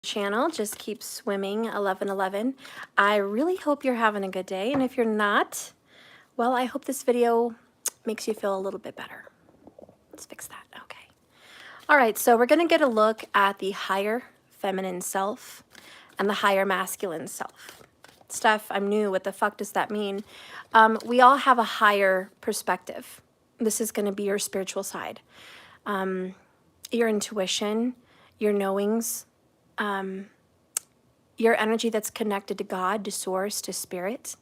channel. Just keep swimming 1111. I really hope you're having a good day, and if you're not, well, I hope this video makes you feel a little bit better. Let's fix that. Okay. All right, so we're going to get a look at the higher feminine self and the higher masculine self. Steph, I'm new. What the fuck does that mean? We all have a higher perspective. This is going to be your spiritual side, your intuition, your knowings, your energy that's connected to God, to source, to spirit.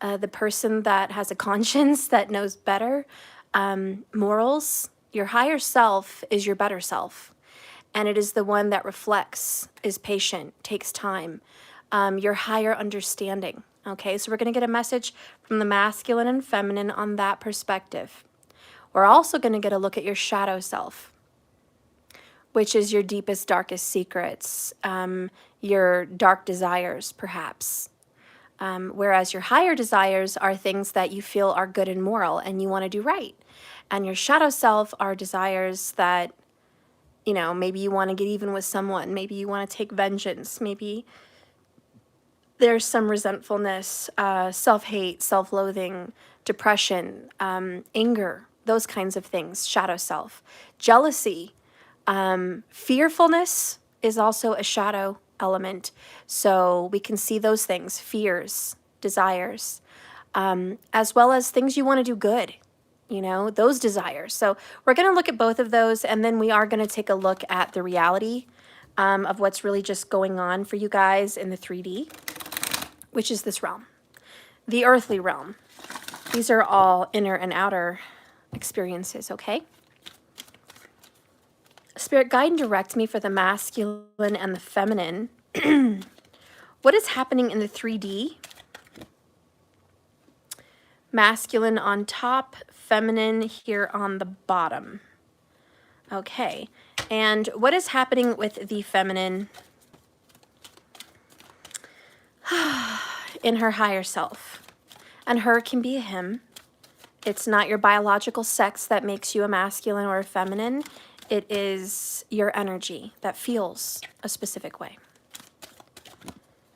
The person that has a conscience, that knows better, morals. Your higher self is your better self. And it is the one that reflects, is patient, takes time. Your higher understanding. Okay, so we're going to get a message from the masculine and feminine on that perspective. We're also going to get a look at your shadow self, which is your deepest, darkest secrets, your dark desires, perhaps. Whereas your higher desires are things that you feel are good and moral and you want to do right. And your shadow self are desires that, you know, maybe you want to get even with someone. Maybe you want to take vengeance. Maybe there's some resentfulness, self-hate, self-loathing, depression, anger, those kinds of things, shadow self. Jealousy, fearfulness is also a shadow element. So we can see those things, fears, desires, as well as things you want to do good, you know, those desires. So we're going to look at both of those, and then we are going to take a look at the reality of what's really just going on for you guys in the 3D, which is this realm, the earthly realm. These are all inner and outer experiences, okay? Spirit, guide and direct me for the masculine and the feminine. What is happening in the 3D? Masculine on top, feminine here on the bottom. Okay, and what is happening with the feminine in her higher self? And her can be a him. It's not your biological sex that makes you a masculine or a feminine. It is your energy that feels a specific way.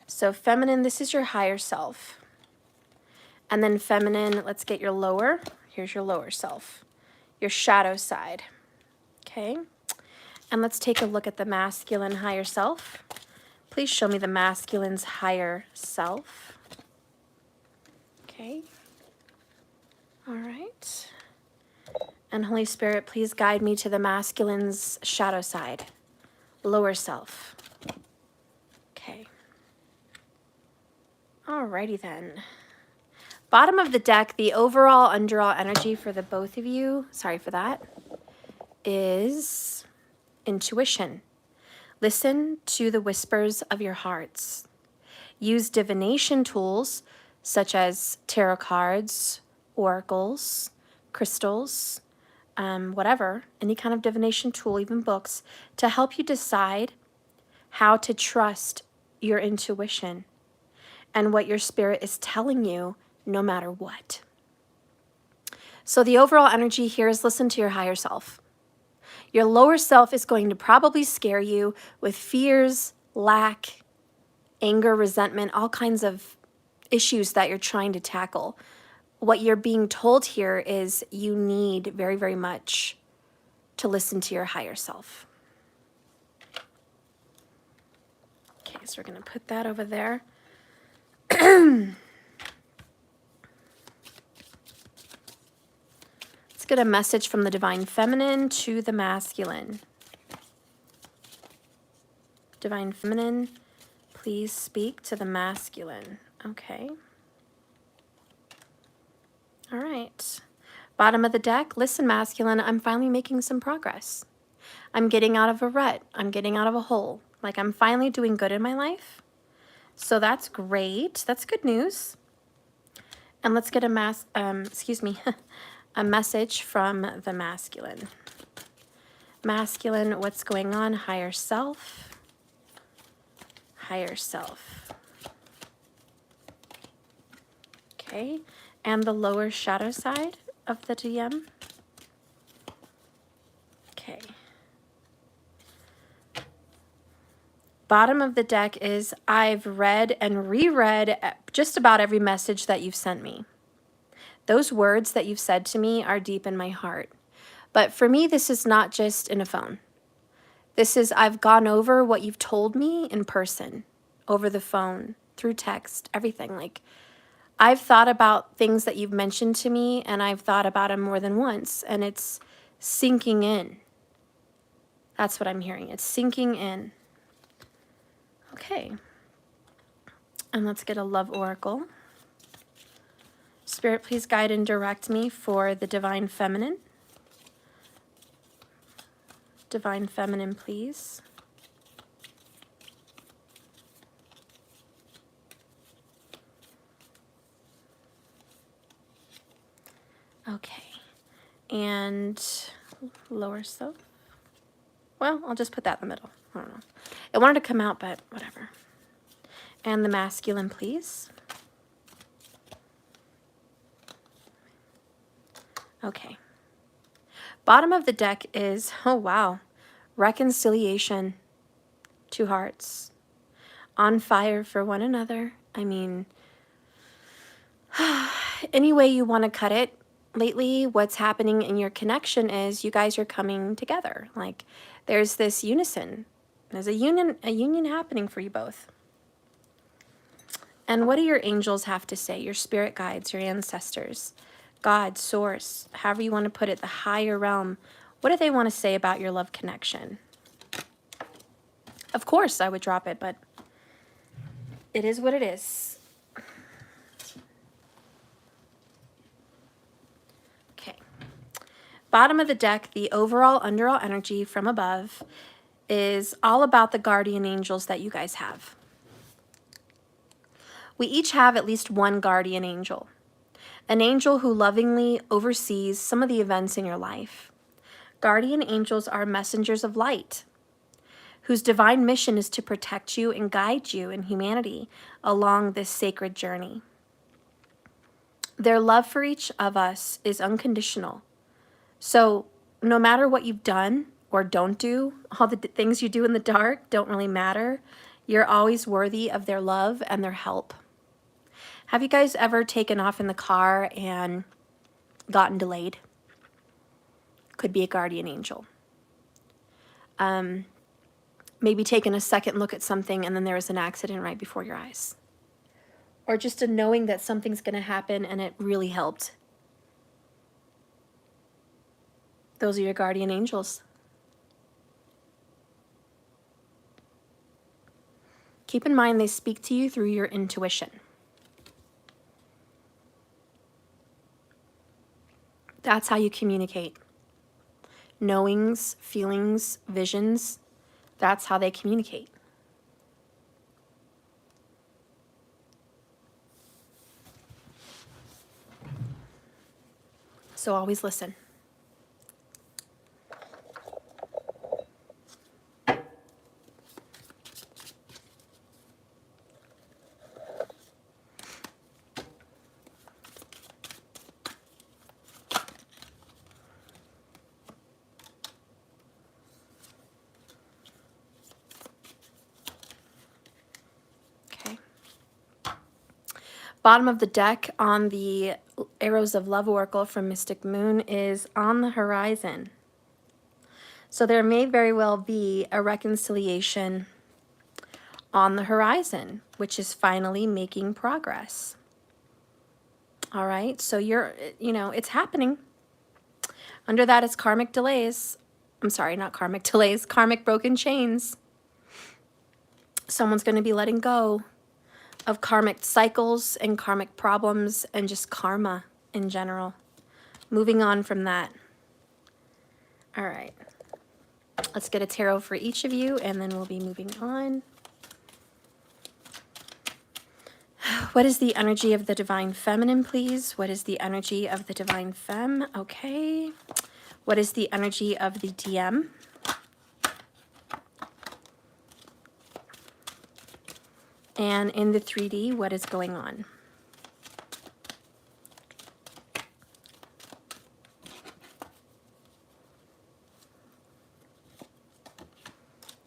So feminine, this is your higher self. And then feminine, let's get your lower. Here's your lower self, your shadow side. Okay. And let's take a look at the masculine higher self. Please show me the masculine's higher self. Okay. All right. And Holy Spirit, please guide me to the masculine's shadow side, lower self. Okay. Alrighty then. Bottom of the deck, the overall underall energy for the both of you, sorry for that, is intuition. Listen to the whispers of your hearts. Use divination tools such as tarot cards, oracles, crystals, whatever, any kind of divination tool, even books, to help you decide how to trust your intuition and what your spirit is telling you no matter what. So the overall energy here is listen to your higher self. Your lower self is going to probably scare you with fears, lack, anger, resentment, all kinds of issues that you're trying to tackle. What you're being told here is you need very, very much to listen to your higher self. Okay, so we're going to put that over there. Let's get a message from the divine feminine to the masculine. Divine feminine, please speak to the masculine. Okay. All right. Bottom of the deck, listen, masculine, I'm finally making some progress. I'm getting out of a rut. I'm getting out of a hole. Like I'm finally doing good in my life. So that's great. That's good news. And let's get a a message from the masculine. Masculine, what's going on? Higher self. Higher self. Okay. And the lower shadow side of the DM. Okay. Bottom of the deck is I've read and reread just about every message that you've sent me. Those words that you've said to me are deep in my heart. But for me, this is not just in a phone. This is, I've gone over what you've told me in person, over the phone, through text, everything. Like, I've thought about things that you've mentioned to me, and I've thought about them more than once, and it's sinking in. That's what I'm hearing. It's sinking in. Okay. And let's get a love oracle. Spirit, please guide and direct me for the Divine Feminine. Divine Feminine, please. Okay. And lower self. Well, I'll just put that in the middle. I don't know. It wanted to come out, but whatever. And the masculine, please. Okay. Bottom of the deck is, oh wow, reconciliation. 2 hearts. On fire for one another. I mean, any way you want to cut it, lately what's happening in your connection is you guys are coming together. Like, there's this unison. There's a union happening for you both. And what do your angels have to say? Your spirit guides, your ancestors, God, source, however you want to put it, the higher realm. What do they want to say about your love connection? Of course I would drop it, but it is what it is. Okay. Bottom of the deck, the overall underall energy from above is all about the guardian angels that you guys have. We each have at least one guardian angel, an angel who lovingly oversees some of the events in your life. Guardian angels are messengers of light, whose divine mission is to protect you and guide you in humanity along this sacred journey. Their love for each of us is unconditional. So no matter what you've done or don't do, all the things you do in the dark don't really matter. You're always worthy of their love and their help. Have you guys ever taken off in the car and gotten delayed? Could be a guardian angel. Maybe taking a second look at something and then there was an accident right before your eyes. Or just a knowing that something's going to happen and it really helped. Those are your guardian angels. Keep in mind they speak to you through your intuition. That's how you communicate. Knowings, feelings, visions, that's how they communicate. So always listen. Bottom of the deck on the Arrows of Love Oracle from Mystic Moon is on the horizon. So there may very well be a reconciliation on the horizon, which is finally making progress. All right, so it's happening. Under that is karmic delays. I'm sorry, not karmic delays, karmic broken chains. Someone's going to be letting go of karmic cycles and karmic problems and just karma in general. Moving on from that. All right. Let's get a tarot for each of you and then we'll be moving on. What is the energy of the Divine Feminine, please? What is the energy of the Divine Femme? Okay. What is the energy of the DM? And in the 3D, what is going on?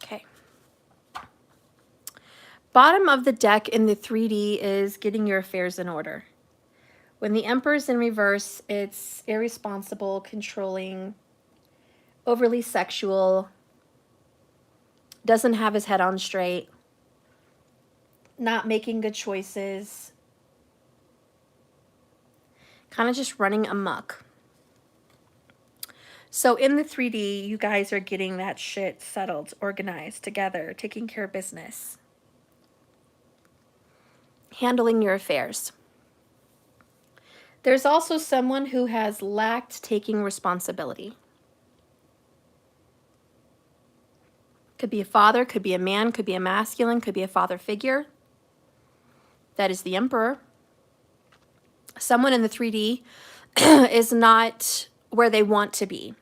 Okay. Bottom of the deck in the 3D is getting your affairs in order. When the Emperor's in reverse, it's irresponsible, controlling, overly sexual, doesn't have his head on straight, not making good choices, kind of just running amok. So in the 3D, you guys are getting that shit settled, organized, together, taking care of business, handling your affairs. There's also someone who has lacked taking responsibility. Could be a father, could be a man, could be a masculine, could be a father figure. That is the Emperor. Someone in the 3D is not where they want to be.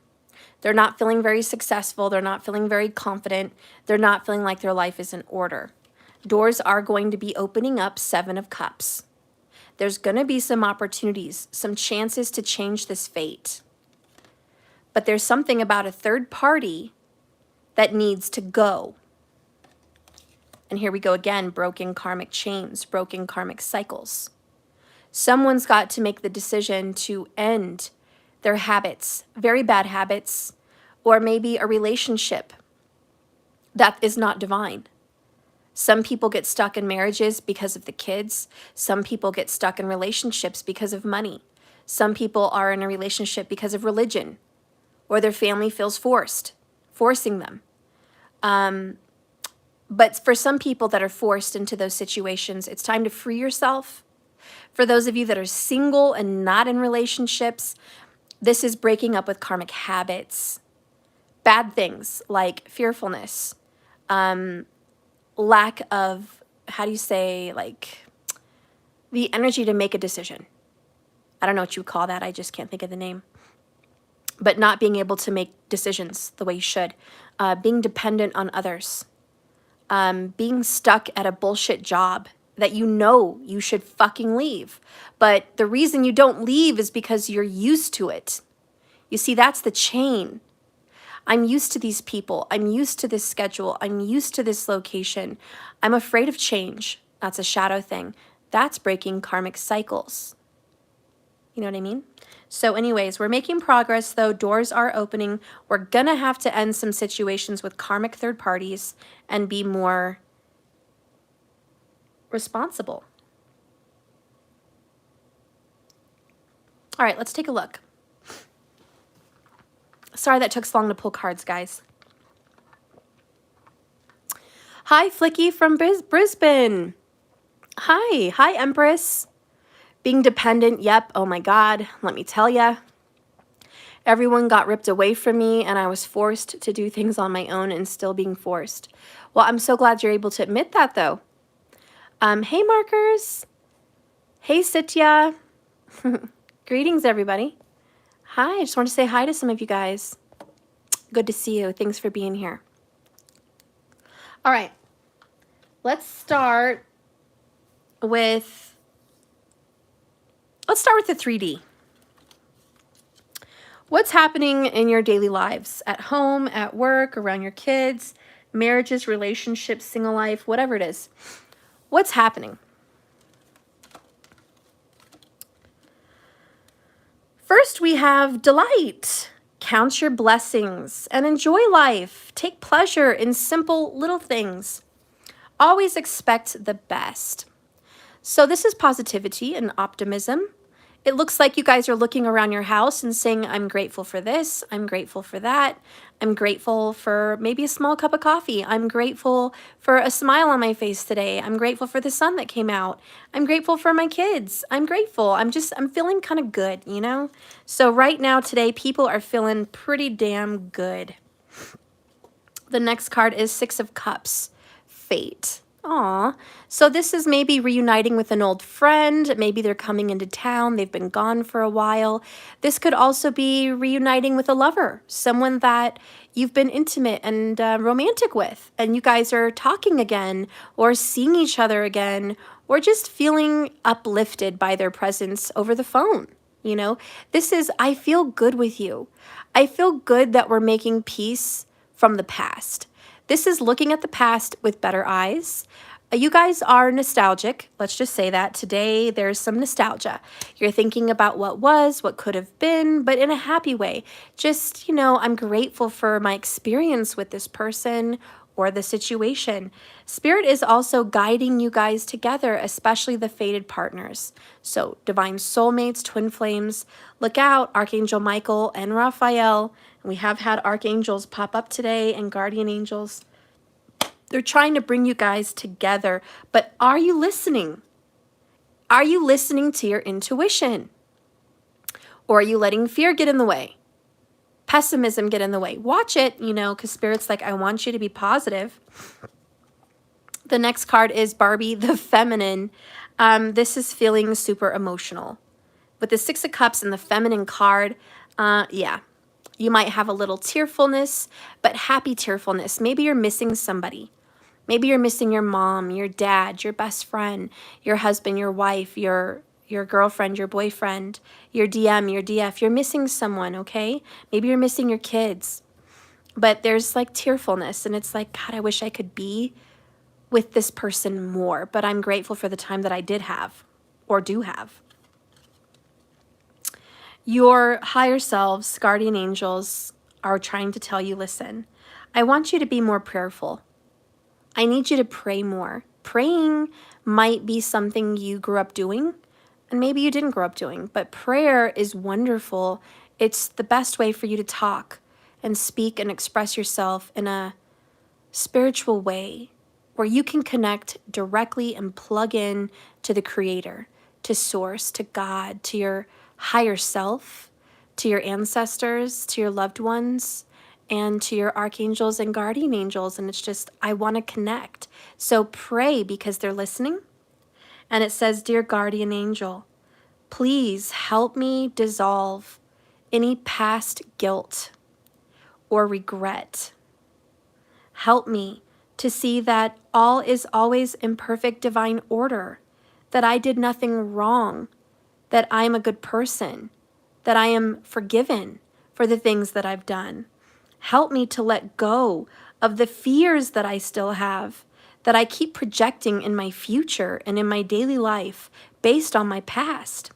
They're not feeling very successful. They're not feeling very confident. They're not feeling like their life is in order. Doors are going to be opening up, 7 of Cups. There's going to be some opportunities, some chances to change this fate. But there's something about a third party that needs to go. And here we go again, broken karmic chains, broken karmic cycles. Someone's got to make the decision to end their habits, very bad habits, or maybe a relationship that is not divine. Some people get stuck in marriages because of the kids. Some people get stuck in relationships because of money. Some people are in a relationship because of religion, or their family feels forcing them. But for some people that are forced into those situations, it's time to free yourself. For those of you that are single and not in relationships, this is breaking up with karmic habits, bad things like fearfulness, lack of, how do you say, like the energy to make a decision. I don't know what you would call that. I just can't think of the name. But not being able to make decisions the way you should, being dependent on others, being stuck at a bullshit job that you know you should fucking leave. But the reason you don't leave is because you're used to it. You see, that's the chain. I'm used to these people. I'm used to this schedule. I'm used to this location. I'm afraid of change. That's a shadow thing. That's breaking karmic cycles. You know what I mean? So anyways, we're making progress though. Doors are opening. We're gonna have to end some situations with karmic third parties and be more responsible. All right, let's take a look. Sorry that took so long to pull cards, guys. Hi, Flicky from Brisbane. Hi, Empress. Being dependent, yep, oh my God, let me tell ya. Everyone got ripped away from me and I was forced to do things on my own and still being forced. Well, I'm so glad you're able to admit that though. Hey, Markers. Hey, Sitya. Greetings, everybody. Hi, I just want to say hi to some of you guys. Good to see you. Thanks for being here. All right, let's start with the 3D. What's happening in your daily lives? At home, at work, around your kids, marriages, relationships, single life, whatever it is. What's happening? First, we have delight. Count your blessings and enjoy life. Take pleasure in simple little things. Always expect the best. So this is positivity and optimism. It looks like you guys are looking around your house and saying, I'm grateful for this, I'm grateful for that, I'm grateful for maybe a small cup of coffee, I'm grateful for a smile on my face today, I'm grateful for the sun that came out, I'm grateful for my kids, I'm grateful, I'm feeling kind of good, you know? So right now today, people are feeling pretty damn good. The next card is 6 of Cups, fate. Aw, so this is maybe reuniting with an old friend. Maybe they're coming into town. They've been gone for a while. This could also be reuniting with a lover, someone that you've been intimate and romantic with, and you guys are talking again or seeing each other again or just feeling uplifted by their presence over the phone. You know, this is, I feel good with you. I feel good that we're making peace from the past. This is looking at the past with better eyes, You guys are nostalgic. Let's just say that. Today, there's some nostalgia. You're thinking about what was, what could have been, but in a happy way. Just, I'm grateful for my experience with this person or the situation. Spirit is also guiding you guys together, especially the fated partners. So, divine soulmates, twin flames, look out, Archangel Michael and Raphael. We have had archangels pop up today and guardian angels. They're trying to bring you guys together, but are you listening? Are you listening to your intuition? Or are you letting fear get in the way? Pessimism get in the way? Watch it, because Spirit's like, I want you to be positive. The next card is Barbie, the feminine. This is feeling super emotional. With the Six of Cups and the feminine card, yeah, you might have a little tearfulness, but happy tearfulness. Maybe you're missing somebody. Maybe you're missing your mom, your dad, your best friend, your husband, your wife, your girlfriend, your boyfriend, your DM, your DF. You're missing someone, okay? Maybe you're missing your kids. But there's like tearfulness, and it's like, God, I wish I could be with this person more, but I'm grateful for the time that I did have or do have. Your higher selves, guardian angels, are trying to tell you, listen, I want you to be more prayerful. I need you to pray more. Praying might be something you grew up doing, and maybe you didn't grow up doing, but prayer is wonderful. It's the best way for you to talk and speak and express yourself in a spiritual way where you can connect directly and plug in to the Creator, to Source, to God, to your higher self, to your ancestors, to your loved ones, and to your archangels and guardian angels. And it's just, I want to connect. So pray because they're listening. And it says, Dear guardian angel, please help me dissolve any past guilt or regret. Help me to see that all is always in perfect divine order, that I did nothing wrong, that I am a good person, that I am forgiven for the things that I've done. Help me to let go of the fears that I still have, that I keep projecting in my future and in my daily life based on my past.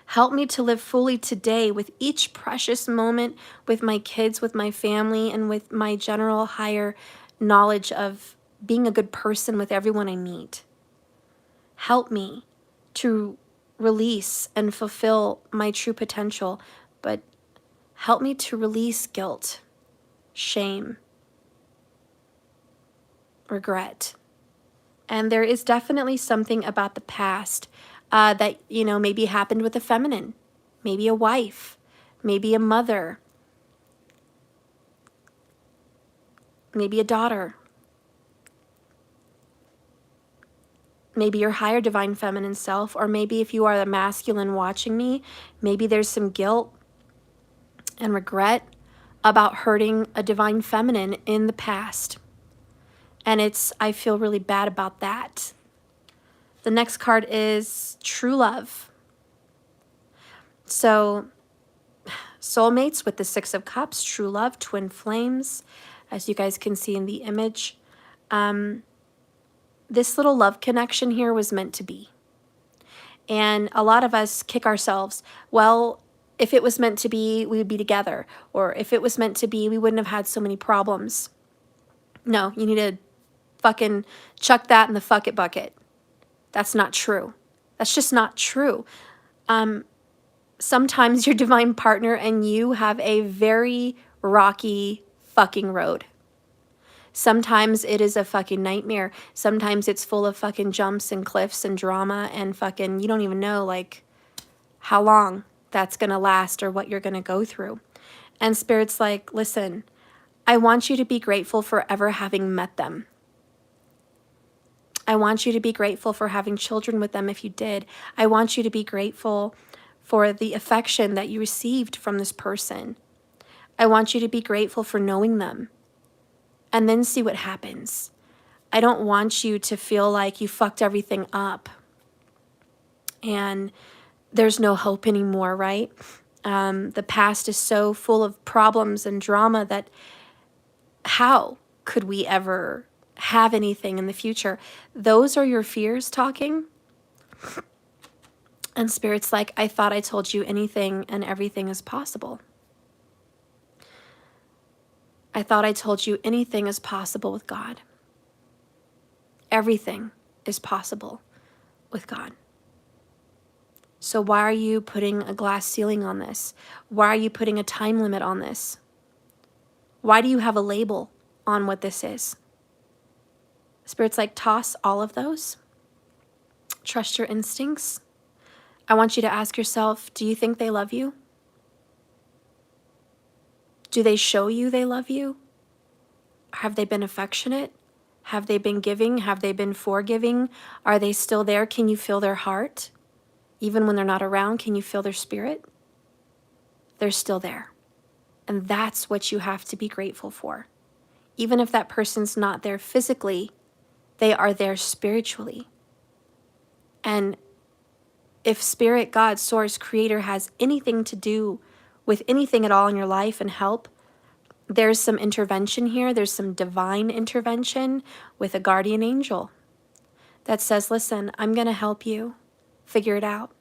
Help me to live fully today with each precious moment with my kids, with my family, and with my general higher knowledge of being a good person with everyone I meet. Help me to release and fulfill my true potential, but help me to release guilt, shame, regret. And there is definitely something about the past that, maybe happened with a feminine, maybe a wife, maybe a mother, maybe a daughter, maybe your higher divine feminine self, or maybe if you are the masculine watching me, maybe there's some guilt and regret about hurting a divine feminine in the past. And I feel really bad about that. The next card is true love. So soulmates with the Six of Cups, true love, twin flames, as you guys can see in the image. This little love connection here was meant to be. And a lot of us kick ourselves. Well, if it was meant to be, we would be together. Or if it was meant to be, we wouldn't have had so many problems. No, you need to fucking chuck that in the fuck it bucket. That's not true. That's just not true. Sometimes your divine partner and you have a very rocky fucking road. Sometimes it is a fucking nightmare. Sometimes it's full of fucking jumps and cliffs and drama and fucking, you don't even know like how long that's going to last or what you're going to go through. And Spirit's like, listen, I want you to be grateful for ever having met them. I want you to be grateful for having children with them if you did. I want you to be grateful for the affection that you received from this person. I want you to be grateful for knowing them. And then see what happens. I don't want you to feel like you fucked everything up and there's no hope anymore, right? The past is so full of problems and drama that how could we ever have anything in the future. Those are your fears talking. And Spirit's like, I thought I told you anything and everything is possible. I thought I told you anything is possible with God. Everything is possible with God. So why are you putting a glass ceiling on this? Why are you putting a time limit on this? Why do you have a label on what this is? Spirit's like, toss all of those. Trust your instincts. I want you to ask yourself, do you think they love you? Do they show you they love you? Have they been affectionate? Have they been giving? Have they been forgiving? Are they still there? Can you feel their heart? Even when they're not around, can you feel their spirit? They're still there. And that's what you have to be grateful for. Even if that person's not there physically, they are there spiritually. And if Spirit, God, Source, Creator has anything to do with anything at all in your life and help, there's some intervention here. There's some divine intervention with a guardian angel that says, listen, I'm going to help you figure it out,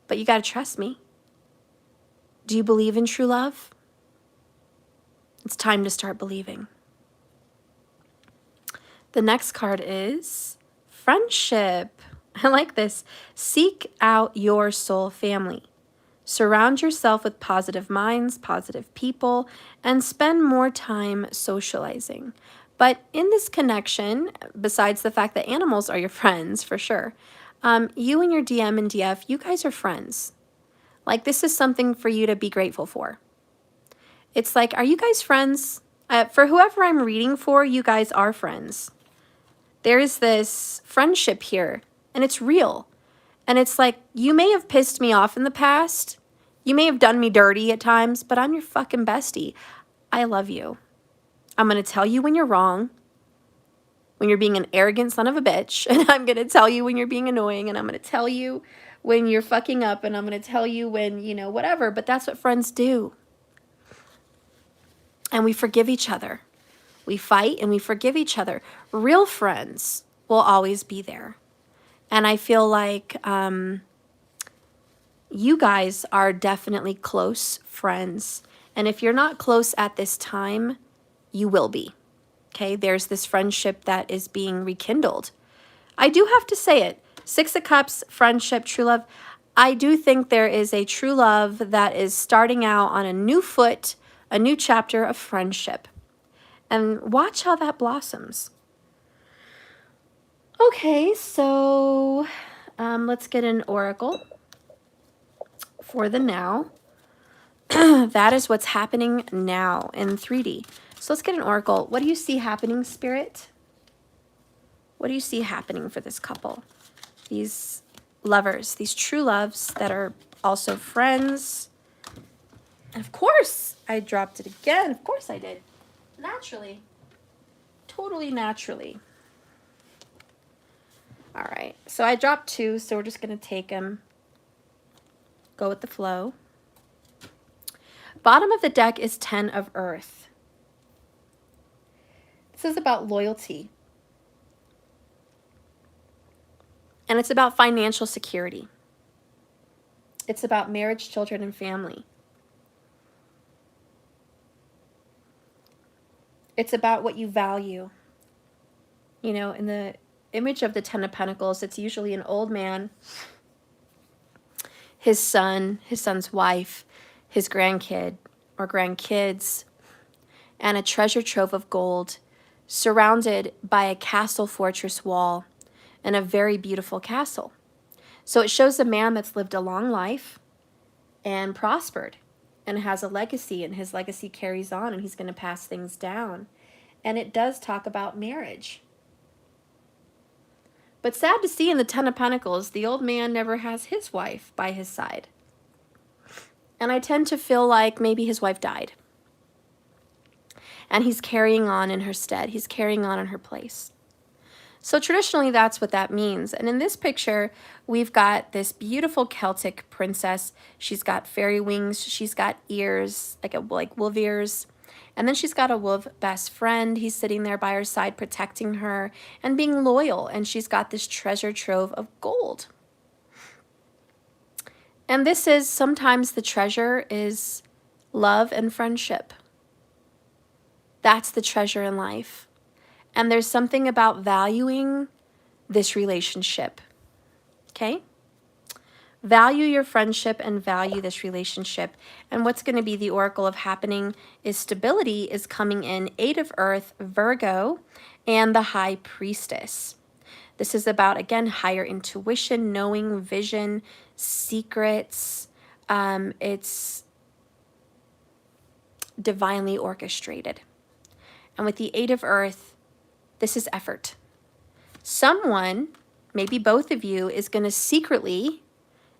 but you got to trust me. Do you believe in true love? It's time to start believing. The next card is friendship. I like this. Seek out your soul family. Surround yourself with positive minds, positive people, and spend more time socializing. But in this connection, besides the fact that animals are your friends, for sure, you and your DM and DF, you guys are friends. Like, this is something for you to be grateful for. It's like, are you guys friends? For whoever I'm reading for, you guys are friends. There's this friendship here, and it's real. And it's like, you may have pissed me off in the past. You may have done me dirty at times, but I'm your fucking bestie. I love you. I'm going to tell you when you're wrong, when you're being an arrogant son of a bitch, and I'm going to tell you when you're being annoying, and I'm going to tell you when you're fucking up, and I'm going to tell you when, you know, whatever. But that's what friends do. And we forgive each other. We fight and we forgive each other. Real friends will always be there. And I feel like you guys are definitely close friends. And if you're not close at this time, you will be. Okay, there's this friendship that is being rekindled. I do have to say it. Six of Cups, friendship, true love. I do think there is a true love that is starting out on a new foot, a new chapter of friendship. And watch how that blossoms. Okay, so let's get an oracle for the now. That is what's happening now in 3D. So let's get an oracle. What do you see happening, Spirit? What do you see happening for this couple? These lovers, these true loves that are also friends. And of course, I dropped it again. Of course I did. Naturally. Totally naturally. All right. So I dropped two, so we're just going to take them. Go with the flow. Bottom of the deck is 10 of Earth. This is about loyalty. And it's about financial security. It's about marriage, children, and family. It's about what you value. You know, in the image of the 10 of Pentacles, it's usually an old man, his son's wife, his grandkid or grandkids, and a treasure trove of gold surrounded by a castle fortress wall and a very beautiful castle. So it shows a man that's lived a long life and prospered and has a legacy, and his legacy carries on, and he's going to pass things down. And it does talk about marriage. But sad to see in the 10 of Pentacles, the old man never has his wife by his side. And I tend to feel like maybe his wife died. And he's carrying on in her stead. He's carrying on in her place. So traditionally, that's what that means. And in this picture, we've got this beautiful Celtic princess. She's got fairy wings. She's got ears, like wolf ears. And then she's got a wolf best friend. He's sitting there by her side, protecting her and being loyal. And she's got this treasure trove of gold. And this is sometimes the treasure is love and friendship. That's the treasure in life. And there's something about valuing this relationship. Okay? Value your friendship and value this relationship. And what's going to be the oracle of happening is stability is coming in 8 of Earth, Virgo, and the High Priestess. This is about, again, higher intuition, knowing, vision, secrets. It's divinely orchestrated. And with the 8 of Earth, this is effort. Someone, maybe both of you, is going to secretly,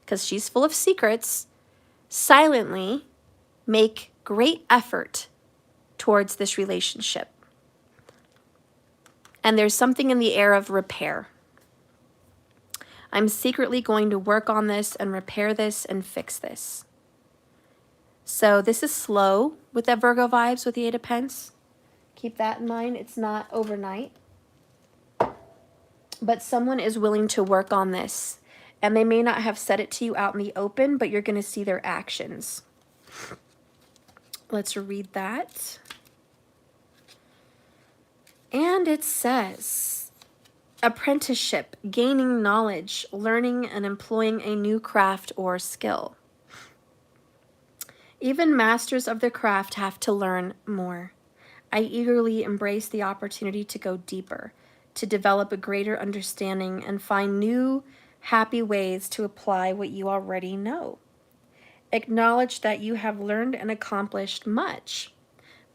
because she's full of secrets, silently make great effort towards this relationship. And there's something in the air of repair. I'm secretly going to work on this and repair this and fix this. So this is slow with that Virgo vibes with the 8 of Pence. Keep that in mind. It's not overnight. But someone is willing to work on this. And they may not have said it to you out in the open, but you're going to see their actions. Let's read that. And it says, apprenticeship, gaining knowledge, learning and employing a new craft or skill. Even masters of the craft have to learn more. I eagerly embrace the opportunity to go deeper, to develop a greater understanding and find new, happy ways to apply what you already know. Acknowledge that you have learned and accomplished much,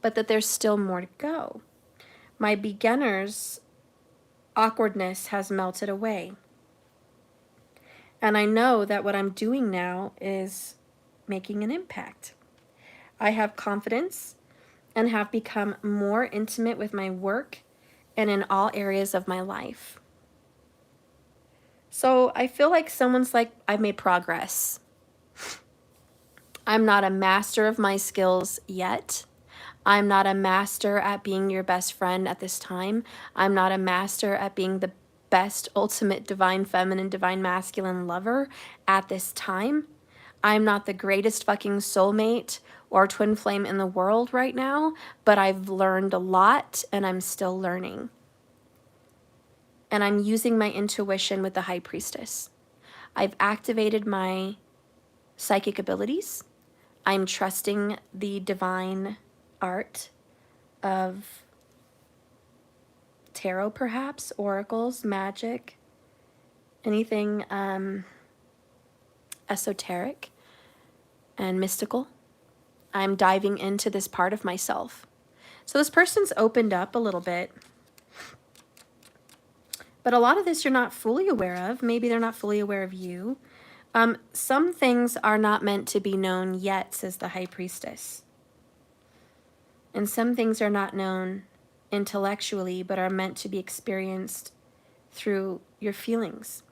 but that there's still more to go. My beginner's awkwardness has melted away. And I know that what I'm doing now is making an impact. I have confidence and have become more intimate with my work and in all areas of my life. So I feel like someone's like, I've made progress. I'm not a master of my skills yet. I'm not a master at being your best friend at this time. I'm not a master at being the best, ultimate, divine feminine, divine masculine lover at this time. I'm not the greatest fucking soulmate or twin flame in the world right now, but I've learned a lot and I'm still learning. And I'm using my intuition with the High Priestess. I've activated my psychic abilities. I'm trusting the divine art of tarot, perhaps, oracles, magic, anything esoteric and mystical. I'm diving into this part of myself. So this person's opened up a little bit. But a lot of this you're not fully aware of. Maybe they're not fully aware of you. Some things are not meant to be known yet, says the High Priestess. And some things are not known intellectually, but are meant to be experienced through your feelings.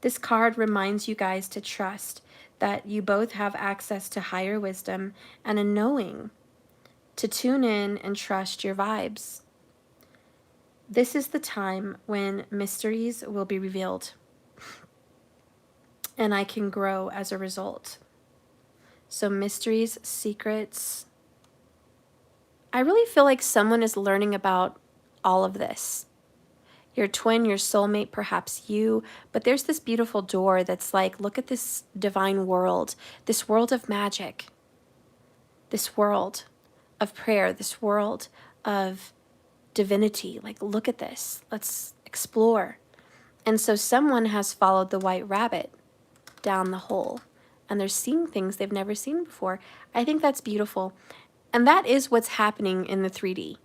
This card reminds you guys to trust that you both have access to higher wisdom and a knowing to tune in and trust your vibes. This is the time when mysteries will be revealed, and I can grow as a result. So mysteries, secrets. I really feel like someone is learning about all of this. Your twin, your soulmate, perhaps you, but there's this beautiful door that's like, look at this divine world, this world of magic, this world of prayer, this world of divinity. Like, look at this. Let's explore. And so someone has followed the white rabbit down the hole, and they're seeing things they've never seen before. I think that's beautiful. And that is what's happening in the 3D.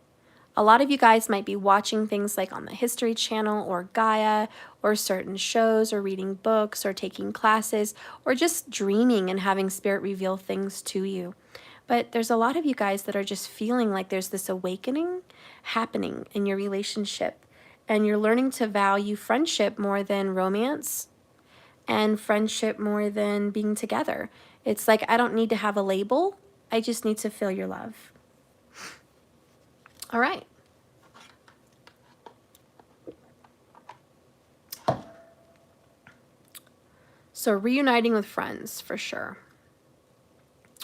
A lot of you guys might be watching things like on the History Channel or Gaia or certain shows or reading books or taking classes or just dreaming and having spirit reveal things to you. But there's a lot of you guys that are just feeling like there's this awakening happening in your relationship, and you're learning to value friendship more than romance and friendship more than being together. It's like, I don't need to have a label. I just need to feel your love. All right. So reuniting with friends, for sure.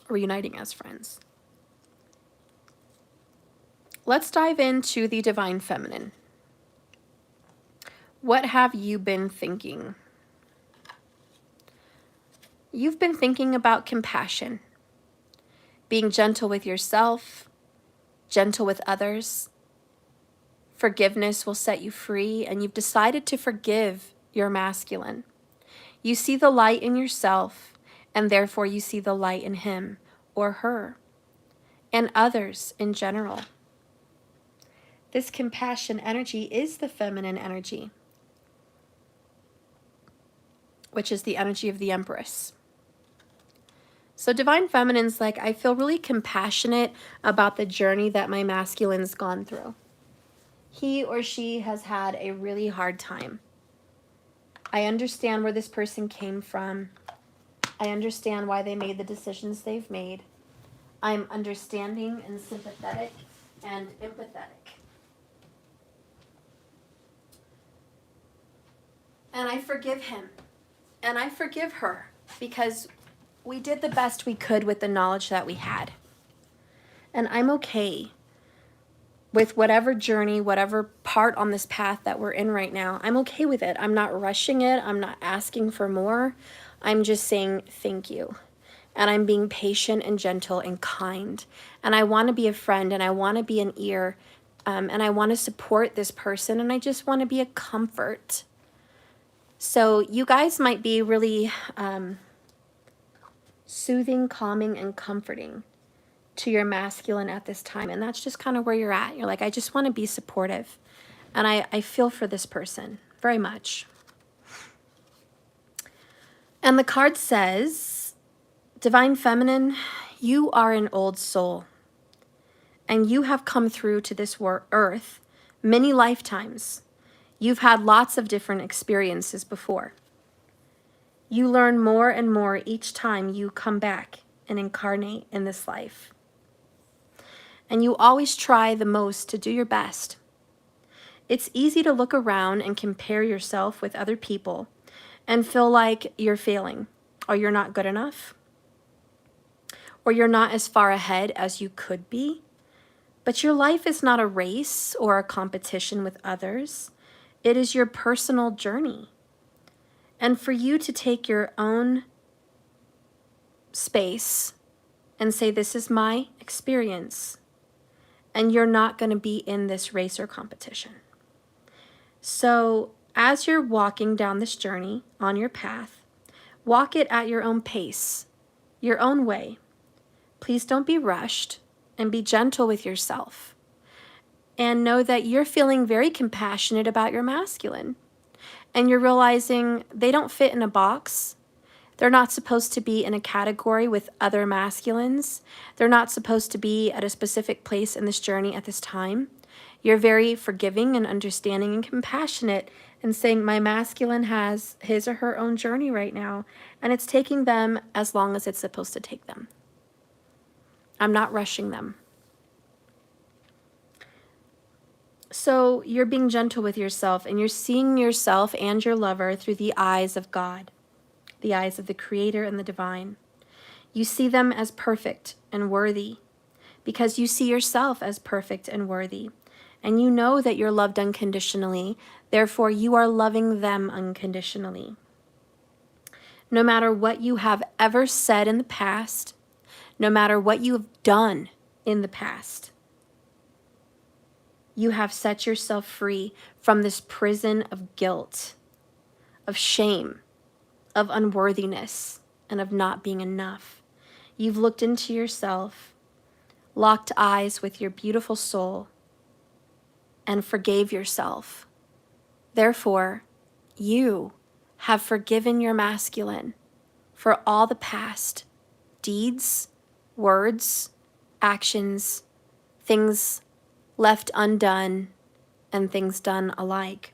Reuniting as friends. Let's dive into the divine feminine. What have you been thinking? You've been thinking about compassion, being gentle with yourself, gentle with others. Forgiveness will set you free, and you've decided to forgive your masculine. You see the light in yourself, and therefore you see the light in him or her and others in general. This compassion energy is the feminine energy, which is the energy of the Empress. So divine feminine's like, I feel really compassionate about the journey that my masculine's gone through. He or she has had a really hard time. I understand where this person came from. I understand why they made the decisions they've made. I'm understanding and sympathetic and empathetic. And I forgive him. And I forgive her because we did the best we could with the knowledge that we had. And I'm okay with whatever journey, whatever part on this path that we're in right now. I'm okay with it. I'm not rushing it. I'm not asking for more. I'm just saying thank you. And I'm being patient and gentle and kind. And I want to be a friend, and I want to be an ear, and I want to support this person, and I just want to be a comfort. So you guys might be really soothing, calming, and comforting to your masculine at this time. And that's just kind of where you're at. You're like, I just want to be supportive. And I feel for this person very much. And the card says, Divine Feminine, you are an old soul. And you have come through to this earth many lifetimes. You've had lots of different experiences before. You learn more and more each time you come back and incarnate in this life. And you always try the most to do your best. It's easy to look around and compare yourself with other people and feel like you're failing, or you're not good enough, or you're not as far ahead as you could be. But your life is not a race or a competition with others. It is your personal journey. And for you to take your own space and say, this is my experience, and you're not going to be in this race or competition. So as you're walking down this journey on your path, walk it at your own pace, your own way. Please don't be rushed, and be gentle with yourself. And know that you're feeling very compassionate about your masculine. And you're realizing they don't fit in a box. They're not supposed to be in a category with other masculines. They're not supposed to be at a specific place in this journey at this time. You're very forgiving and understanding and compassionate, and saying my masculine has his or her own journey right now, and it's taking them as long as it's supposed to take them. I'm not rushing them. So you're being gentle with yourself, and you're seeing yourself and your lover through the eyes of God, the eyes of the Creator and the Divine. You see them as perfect and worthy because you see yourself as perfect and worthy. And you know that you're loved unconditionally, therefore you are loving them unconditionally. No matter what you have ever said in the past, no matter what you have done in the past, you have set yourself free from this prison of guilt, of shame, of unworthiness, and of not being enough. You've looked into yourself, locked eyes with your beautiful soul, and forgave yourself. Therefore, you have forgiven your masculine for all the past deeds, words, actions, things left undone, and things done alike.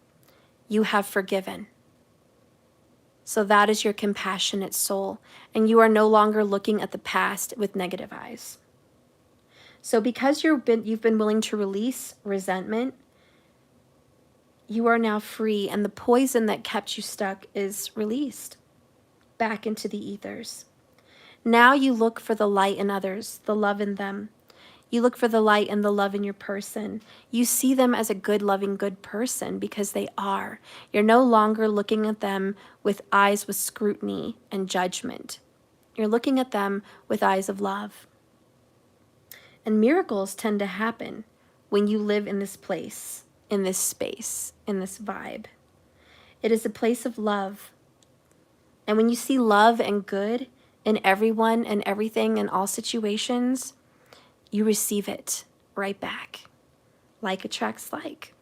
You have forgiven. So that is your compassionate soul, and you are no longer looking at the past with negative eyes. So because you've been willing to release resentment, you are now free, and the poison that kept you stuck is released back into the ethers. Now you look for the light in others, the love in them. You look for the light and the love in your person. You see them as a good, loving, good person because they are. You're no longer looking at them with eyes with scrutiny and judgment. You're looking at them with eyes of love. And miracles tend to happen when you live in this place, in this space, in this vibe. It is a place of love. And when you see love and good in everyone and everything in all situations, you receive it right back. Like attracts like.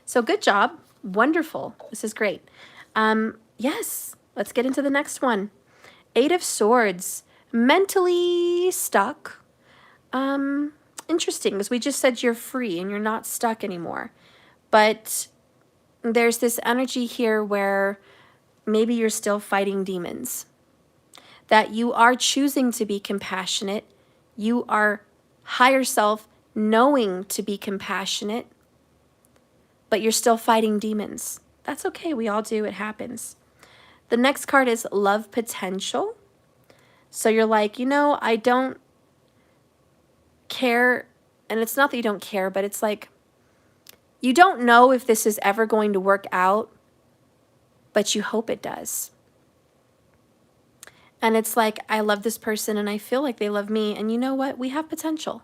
So good job. Wonderful. This is great. Yes, let's get into the next one. 8 of Swords. Mentally stuck. Interesting, because we just said you're free and you're not stuck anymore. But there's this energy here where maybe you're still fighting demons. That you are choosing to be compassionate. You are higher self knowing to be compassionate, but you're still fighting demons. That's okay. We all do. It happens. The next card is Love Potential. So you're like, I don't care. And it's not that you don't care, but it's like, you don't know if this is ever going to work out, but you hope it does. And it's like, I love this person and I feel like they love me. And you know what? We have potential.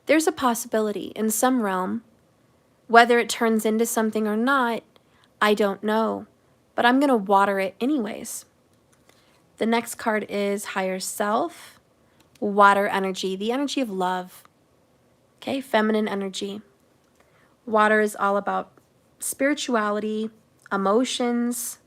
There's a possibility in some realm. Whether it turns into something or not, I don't know. But I'm going to water it anyways. The next card is Higher Self, Water Energy, the energy of love. Okay, feminine energy. Water is all about spirituality, emotions,